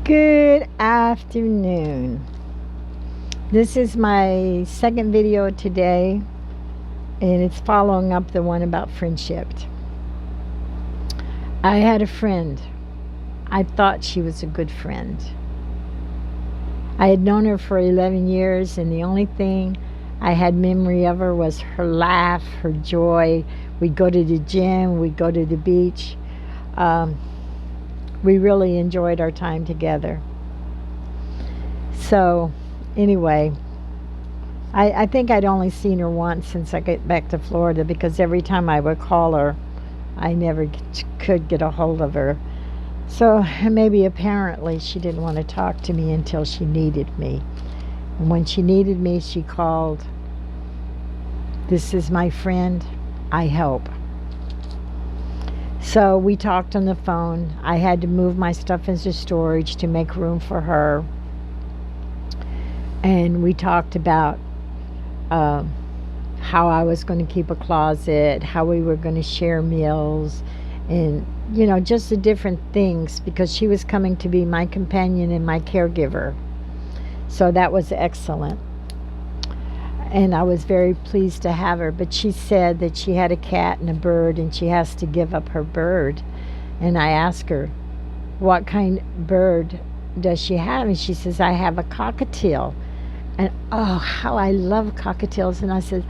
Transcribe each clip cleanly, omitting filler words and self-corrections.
Good afternoon. This is my second video today, and it's following up the one about friendship. I had a friend. I thought she was a good friend. I had known her for 11 years, and the only thing I had memory of her was her laugh, her joy. We'd go to the gym, we'd go to the beach. We really enjoyed our time together. So, anyway, I think I'd only seen her once since I got back to Florida, because every time I would call her, I never could get a hold of her. So maybe apparently she didn't want to talk to me until she needed me. And when she needed me, she called. This is my friend. I help. So we talked on the phone. I had to move my stuff into storage to make room for her. And we talked about how I was going to keep a closet, how we were going to share meals, and just the different things, because she was coming to be my companion and my caregiver. So that was excellent. And I was very pleased to have her. But she said that she had a cat and a bird, and she has to give up her bird. And I asked her, what kind of bird does she have? And she says, I have a cockatiel. And oh, how I love cockatiels. And I said,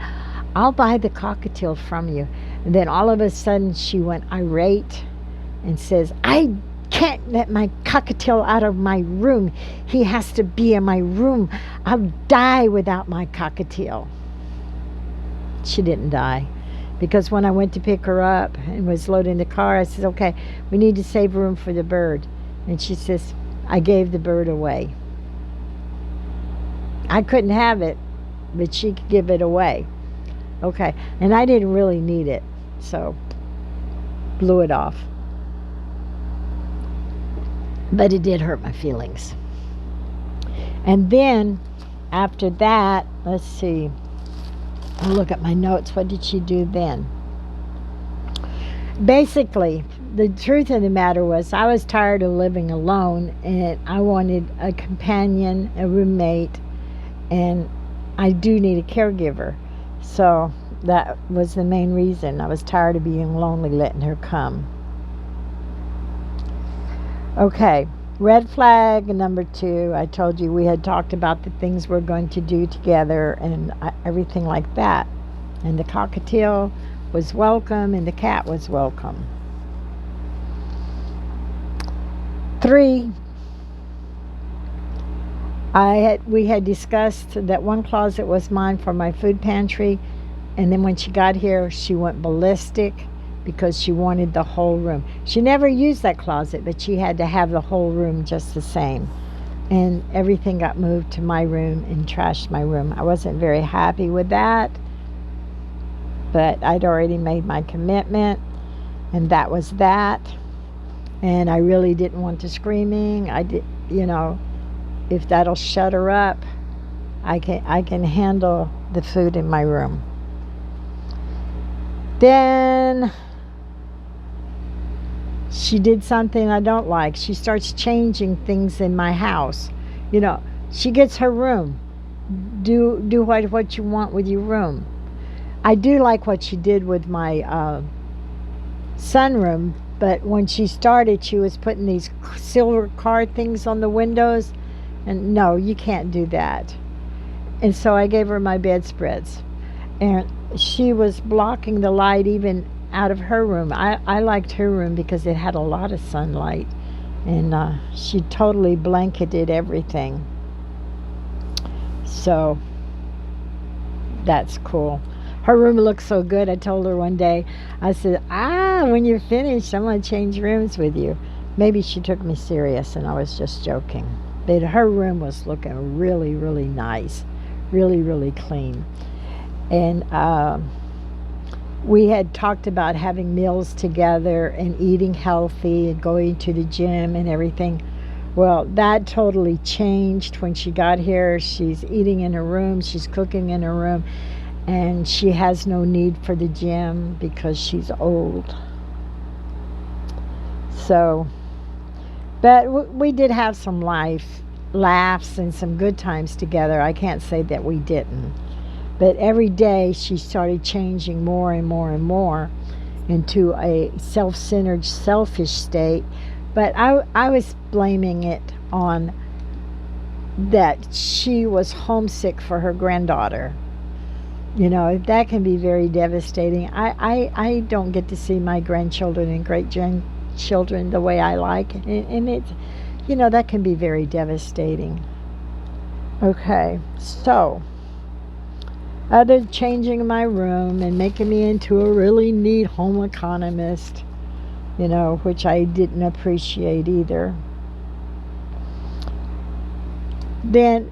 I'll buy the cockatiel from you. And then all of a sudden she went irate and says, I can't let my cockatiel out of my room. He has to be in my room. I'll die without my cockatiel. She didn't die, because when I went to pick her up and was loading the car, I said, okay, we need to save room for the bird. And she says, I gave the bird away. I couldn't have it, but she could give it away. Okay, and I didn't really need it, so blew it off. But it did hurt my feelings. And then after that, let's see, I'll look at my notes. What did she do then? Basically, the truth of the matter was, I was tired of living alone, and I wanted a companion, a roommate, and I do need a caregiver. So that was the main reason. I was tired of being lonely, letting her come. Okay, red flag number 2. I told you we had talked about the things we're going to do together and everything like that. And the cockatiel was welcome, and the cat was welcome. 3, we had discussed that one closet was mine for my food pantry, and then when she got here, she went ballistic because she wanted the whole room. She never used that closet, but she had to have the whole room just the same. And everything got moved to my room and trashed my room. I wasn't very happy with that, but I'd already made my commitment, and that was that. And I really didn't want the screaming. I did, if that'll shut her up, I can handle the food in my room. Then she did something I don't like. She starts changing things in my house. She gets her room. Do what you want with your room. I do like what she did with my sunroom, but when she started, she was putting these silver card things on the windows, and no, you can't do that. And so I gave her my bedspreads, and she was blocking the light even out of her room. I liked her room because it had a lot of sunlight, and she totally blanketed everything. So that's cool. Her room looks so good. I told her one day, I said, when you're finished, I'm going to change rooms with you. Maybe she took me serious and I was just joking. But her room was looking really, really nice. Really, really clean. And we had talked about having meals together and eating healthy and going to the gym and everything. Well, that totally changed when she got here. She's eating in her room. She's cooking in her room. And she has no need for the gym because she's old. So But we did have some laughs and some good times together. I can't say that we didn't. But every day she started changing more and more and more into a self-centered, selfish state. But I was blaming it on that she was homesick for her granddaughter. You know, that can be very devastating. I don't get to see my grandchildren and great-grandchildren the way I like. And it, you know, that can be very devastating. Okay, so other changing my room and making me into a really neat home economist, you know, which I didn't appreciate either. Then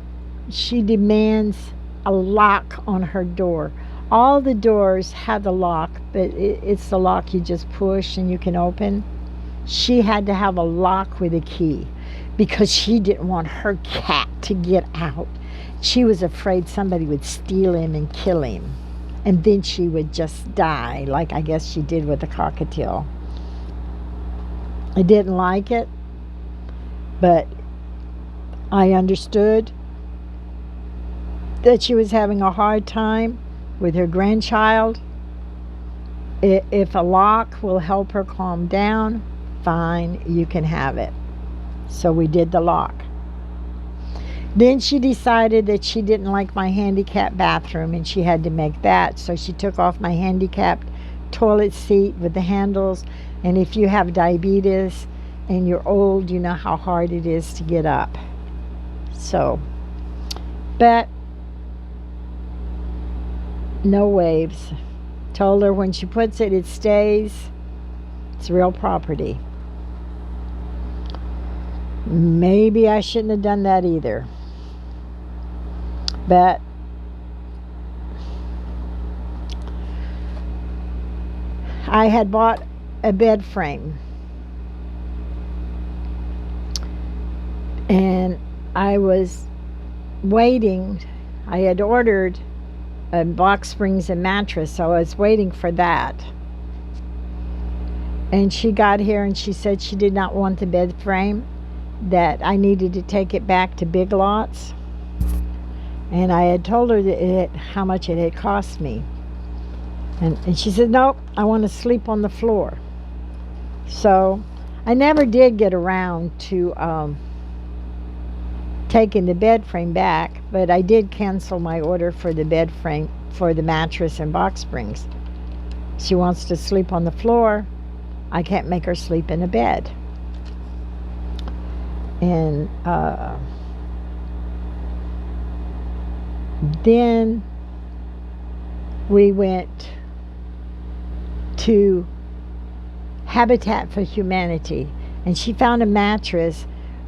she demands a lock on her door. All the doors have the lock, but it's the lock you just push and you can open. She had to have a lock with a key because she didn't want her cat to get out. She was afraid somebody would steal him and kill him, and then she would just die, like I guess she did with the cockatiel. I didn't like it, but I understood that she was having a hard time with her grandchild. If a lock will help her calm down, fine, you can have it. So we did the lock. Then she decided that she didn't like my handicapped bathroom and she had to make that. So she took off my handicapped toilet seat with the handles. And if you have diabetes and you're old, you know how hard it is to get up. So, but no waves. Told her when she puts it, it stays. It's real property. Maybe I shouldn't have done that either. But I had bought a bed frame. And I was waiting. I had ordered a box springs and mattress, so I was waiting for that. And she got here and she said she did not want the bed frame, that I needed to take it back to Big Lots. And I had told her that how much it had cost me. And she said, nope, I want to sleep on the floor. So I never did get around to taking the bed frame back, but I did cancel my order for the bed frame, for the mattress and box springs. She wants to sleep on the floor. I can't make her sleep in a bed. And then we went to Habitat for Humanity, and she found a mattress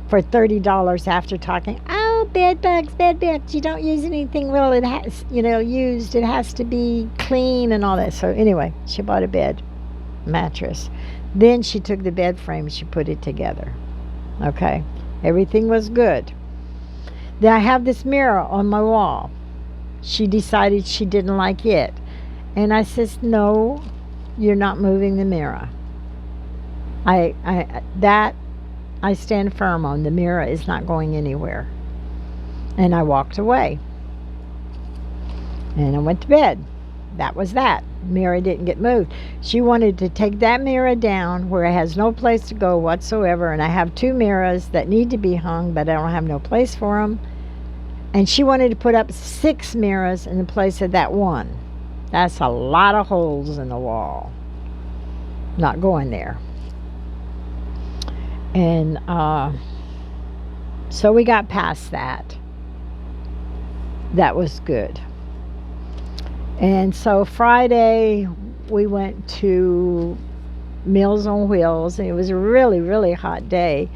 for $30 after talking, oh, bed bugs, you don't use anything real, it has, used, it has to be clean and all that. So anyway, she bought a mattress. Then she took the bed frame, she put it together. Okay, everything was good. Then I have this mirror on my wall. She decided she didn't like it. And I says, no, you're not moving the mirror. I stand firm on. The mirror is not going anywhere. And I walked away. And I went to bed. That was that. Mirror didn't get moved. She wanted to take that mirror down where it has no place to go whatsoever. And I have 2 mirrors that need to be hung, but I don't have no place for them. And she wanted to put up 6 mirrors in the place of that one. That's a lot of holes in the wall. Not going there. And so we got past that. That was good. And so Friday we went to Meals on Wheels, and it was a really, really hot day.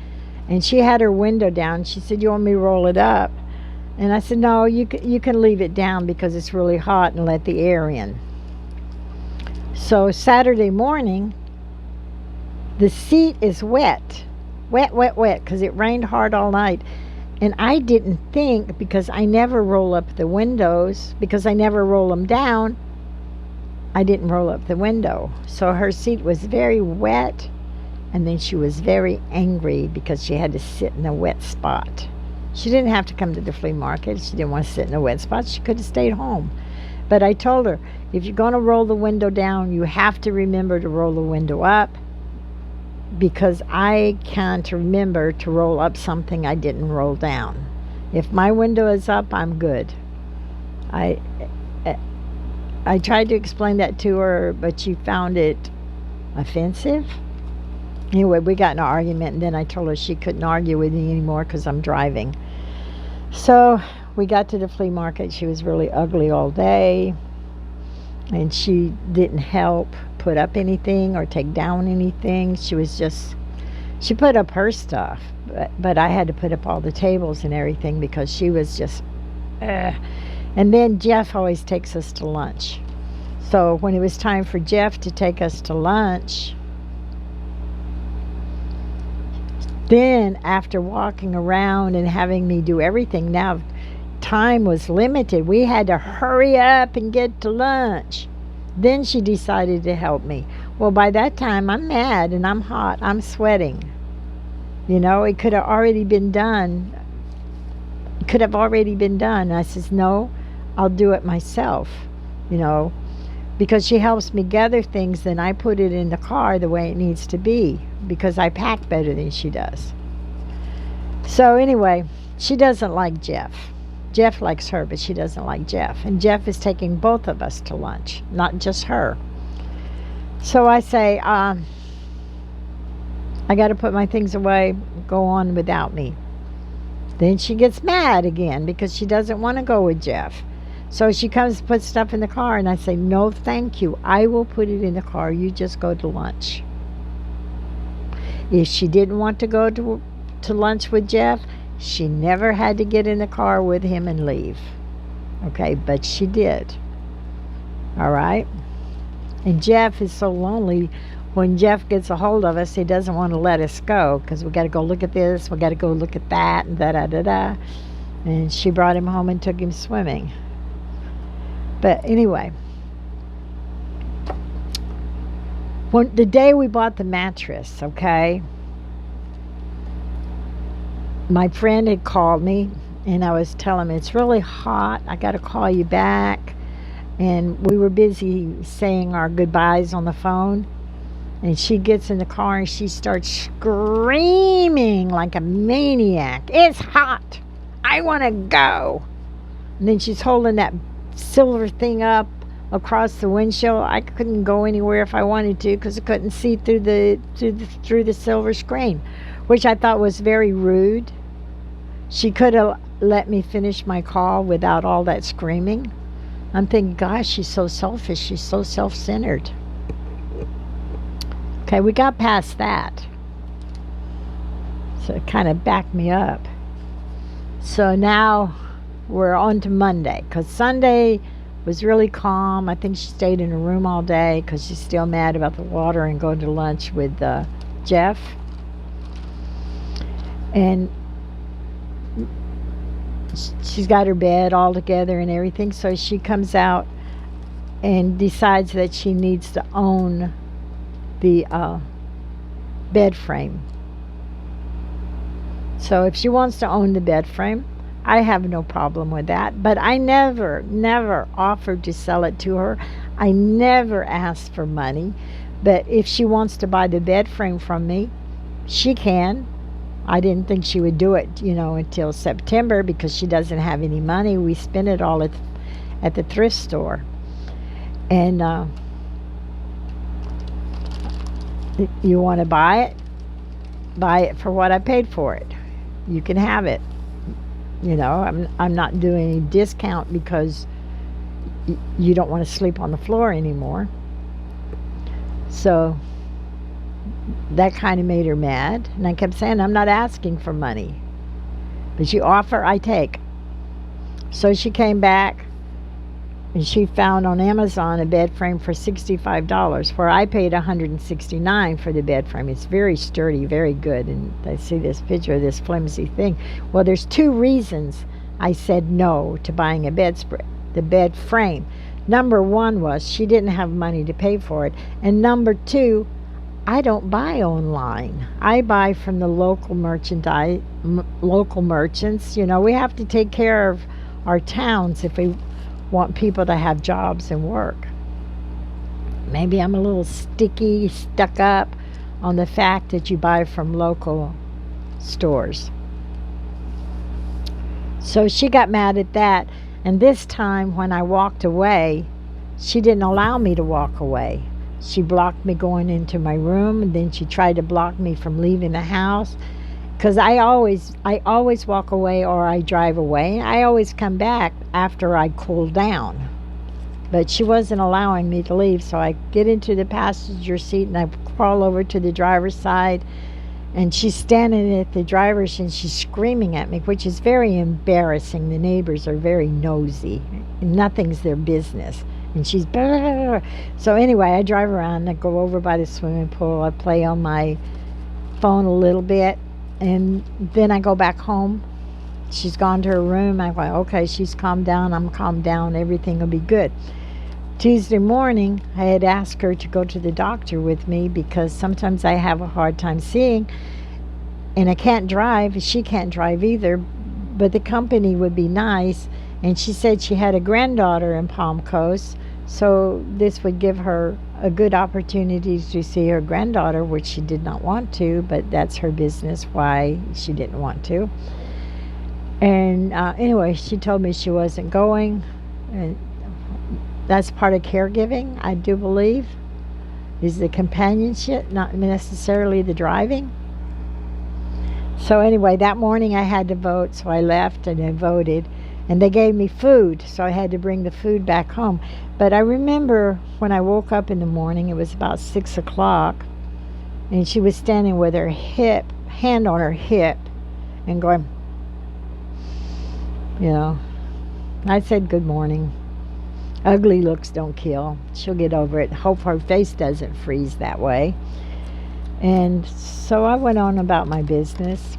And she had her window down. She said, you want me to roll it up? And I said, no, you can leave it down because it's really hot, and let the air in. So Saturday morning, the seat is wet, because it rained hard all night. And I didn't think, because I never roll up the windows, because I never roll them down, I didn't roll up the window. So her seat was very wet And then she was very angry because she had to sit in a wet spot. She didn't have to come to the flea market. She didn't want to sit in a wet spot. She could have stayed home. But I told her, if you're going to roll the window down, you have to remember to roll the window up, because I can't remember to roll up something I didn't roll down. If my window is up, I'm good. I tried to explain that to her, but she found it offensive. Anyway, we got in an argument, and then I told her she couldn't argue with me anymore because I'm driving. So we got to the flea market. She was really ugly all day, and she didn't help put up anything or take down anything. She put up her stuff, but I had to put up all the tables and everything because she was just, And then Jeff always takes us to lunch. So when it was time for Jeff to take us to lunch, then after walking around and having me do everything, now time was limited. We had to hurry up and get to lunch. Then she decided to help me. Well, by that time, I'm mad and I'm hot. I'm sweating. It could have already been done. I says, no, I'll do it myself, because she helps me gather things, then I put it in the car the way it needs to be, because I pack better than she does. So anyway, she doesn't like Jeff. Jeff likes her, but she doesn't like Jeff. And Jeff is taking both of us to lunch, not just her. So I say, I got to put my things away, go on without me. Then she gets mad again because she doesn't want to go with Jeff. So she comes to put stuff in the car, and I say, no, thank you. I will put it in the car. You just go to lunch. If she didn't want to go to lunch with Jeff, she never had to get in the car with him and leave. Okay, but she did. All right? And Jeff is so lonely. When Jeff gets a hold of us, he doesn't want to let us go because we got to go look at this, we got to go look at that, and da-da-da-da. And she brought him home and took him swimming. But anyway, the day we bought the mattress, okay, my friend had called me, and I was telling him, it's really hot, I got to call you back. And we were busy saying our goodbyes on the phone. And she gets in the car and she starts screaming like a maniac. It's hot. I want to go. And then she's holding that silver thing up across the windshield. I couldn't go anywhere if I wanted to because I couldn't see through the silver screen, which I thought was very rude. She could have let me finish my call without all that screaming. I'm thinking, gosh, she's so selfish. She's so self-centered. Okay, we got past that. So it kind of backed me up. So now we're on to Monday, because Sunday was really calm. I think she stayed in her room all day because she's still mad about the water and going to lunch with Jeff. And she's got her bed all together and everything, so she comes out and decides that she needs to own the bed frame. So if she wants to own the bed frame, I have no problem with that. But I never offered to sell it to her. I never asked for money. But if she wants to buy the bed frame from me, she can. I didn't think she would do it, until September because she doesn't have any money. We spend it all at the thrift store. And you want to buy it? Buy it for what I paid for it. You can have it. I'm not doing any discount because you don't want to sleep on the floor anymore. So that kind of made her mad. And I kept saying, I'm not asking for money. But you offer, I take. So she came back and she found on Amazon a bed frame for $65, where I paid $169 for the bed frame. It's very sturdy, very good. And I see this picture of this flimsy thing. Well, there's two reasons I said no to buying a the bed frame. Number one was she didn't have money to pay for it. And number two, I don't buy online. I buy from the local local merchants. We have to take care of our towns if we want people to have jobs and work. Maybe I'm a little stuck up on the fact that you buy from local stores. So she got mad at that. And this time, when I walked away, she didn't allow me to walk away. She blocked me going into my room, and then she tried to block me from leaving the house. Because I always walk away or I drive away. I always come back after I cool down. But she wasn't allowing me to leave, so I get into the passenger seat and I crawl over to the driver's side, and she's standing at the driver's and she's screaming at me, which is very embarrassing. The neighbors are very nosy. Nothing's their business. And she's blah, blah, blah. So anyway, I drive around, I go over by the swimming pool, I play on my phone a little bit, and then I go back home. She's gone to her room. I go, okay, she's calmed down, I'm calmed down, everything will be good. Tuesday morning, I had asked her to go to the doctor with me because sometimes I have a hard time seeing, and I can't drive. She can't drive either, but the company would be nice. And she said she had a granddaughter in Palm Coast, so this would give her a good opportunity to see her granddaughter, which she did not want to, but that's her business why she didn't want to. And anyway, she told me she wasn't going, and that's part of caregiving, I do believe, is the companionship, not necessarily the driving. So anyway, that morning I had to vote, so I left and I voted. And they gave me food, so I had to bring the food back home. But I remember when I woke up in the morning, it was about 6 o'clock, and she was standing with her hand on her hip, and going, I said, good morning. Ugly looks don't kill. She'll get over it. Hope her face doesn't freeze that way. And so I went on about my business.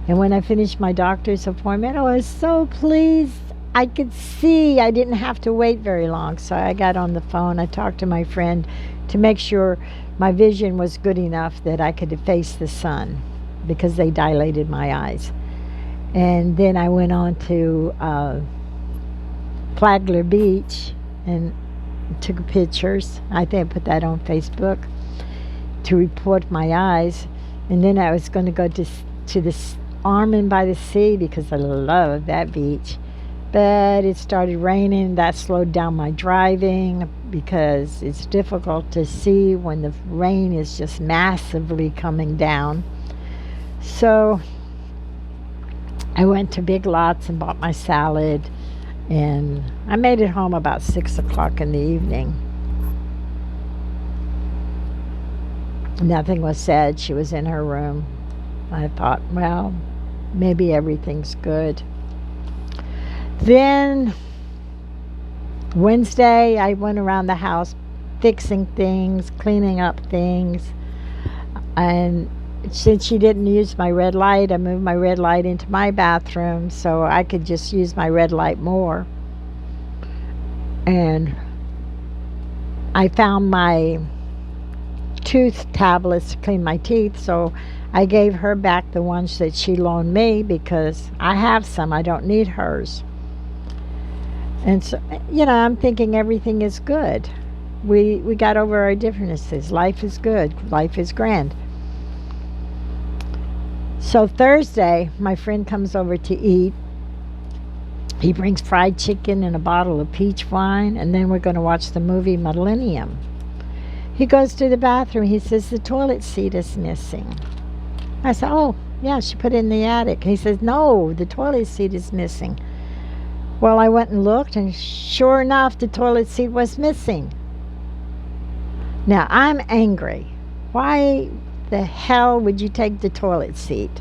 And when I finished my doctor's appointment, I was so pleased. I could see I didn't have to wait very long. So I got on the phone. I talked to my friend to make sure my vision was good enough that I could face the sun, because they dilated my eyes. And then I went on to Flagler Beach and took pictures. I think I put that on Facebook to report my eyes. And then I was going to go to this Armin by the Sea, because I love that beach. But it started raining. That slowed down my driving, because it's difficult to see when the rain is just massively coming down. So I went to Big Lots and bought my salad, and I made it home about 6 o'clock in the evening. Nothing was said. She was in her room. I thought, well, maybe everything's good. Then Wednesday, I went around the house fixing things, cleaning up things. And since she didn't use my red light, I moved my red light into my bathroom so I could just use my red light more. And I found my tooth tablets to clean my teeth, so I gave her back the ones that she loaned me, because I have some. I don't need hers. And so, I'm thinking everything is good. We got over our differences. Life is good. Life is grand. So Thursday, my friend comes over to eat. He brings fried chicken and a bottle of peach wine, and then we're going to watch the movie Millennium. He goes to the bathroom. He says, the toilet seat is missing. I said, oh, yeah, she put it in the attic. He says, no, the toilet seat is missing. Well, I went and looked, and sure enough, the toilet seat was missing. Now, I'm angry. Why the hell would you take the toilet seat?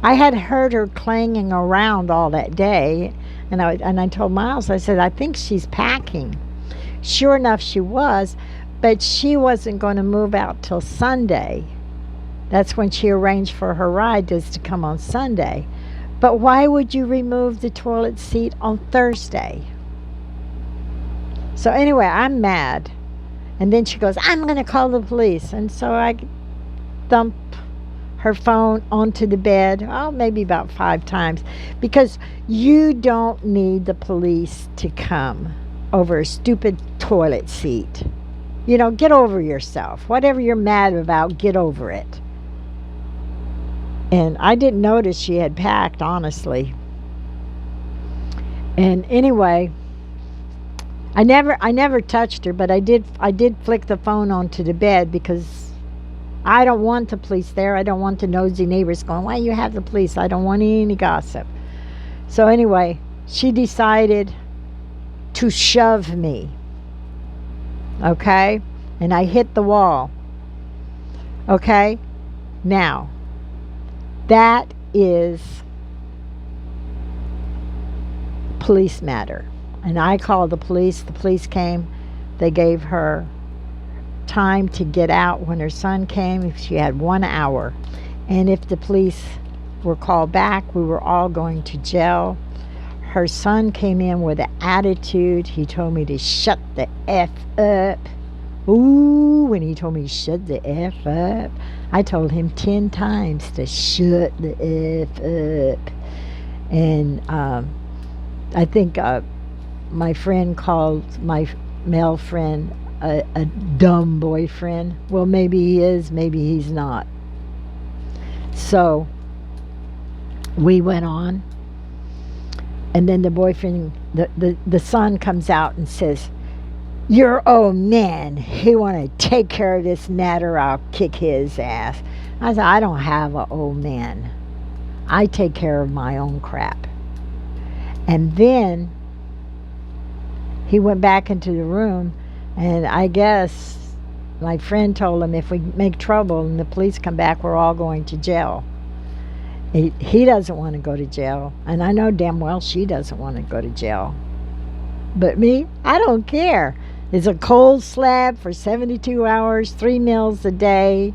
I had heard her clanging around all that day, and I told Miles, I said, I think she's packing. Sure enough, she was, but she wasn't going to move out till Sunday. That's when she arranged for her ride, is to come on Sunday. But why would you remove the toilet seat on Thursday? So anyway, I'm mad. And then she goes, I'm going to call the police. And so I thump her phone onto the bed, oh, maybe about 5 times, because you don't need the police to come over a stupid toilet seat. You know, get over yourself. Whatever you're mad about, get over it. And I didn't notice she had packed, honestly. And anyway, I never touched her, but I did flick the phone onto the bed because I don't want the police there. I don't want the nosy neighbors going, why you have the police? I don't want any gossip. So anyway, she decided to shove me. Okay? And I hit the wall. Okay? Now, that is police matter. And I called the police. The police came. They gave her time to get out. When her son came, she had 1 hour. And if the police were called back, we were all going to jail. Her son came in with an attitude. He told me to shut the F up. Ooh, when he told me to shut the F up, I told him 10 times to shut the F up. And I think my friend called my male friend a dumb boyfriend. Well, maybe he is, maybe he's not. So we went on, and then the boyfriend, the son comes out and says, your old man, he want to take care of this matter, I'll kick his ass. I said, I don't have an old man. I take care of my own crap. And then he went back into the room, and I guess my friend told him, if we make trouble and the police come back, we're all going to jail. He doesn't want to go to jail, and I know damn well she doesn't want to go to jail. But me, I don't care. It's a cold slab for 72 hours, 3 meals a day,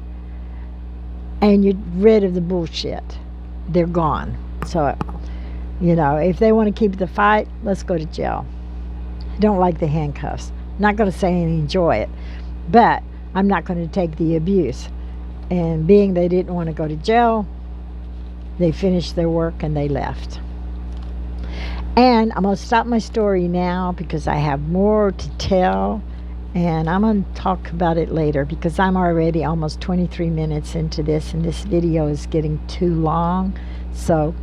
and you're rid of the bullshit. They're gone. So, you know, if they want to keep the fight, let's go to jail. I don't like the handcuffs. I'm not going to say I enjoy it, but I'm not going to take the abuse. And being they didn't want to go to jail, they finished their work and they left. And I'm going to stop my story now because I have more to tell, and I'm going to talk about it later because I'm already almost 23 minutes into this, and this video is getting too long. So,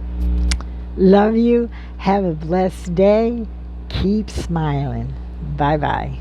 love you. Have a blessed day. Keep smiling. Bye-bye.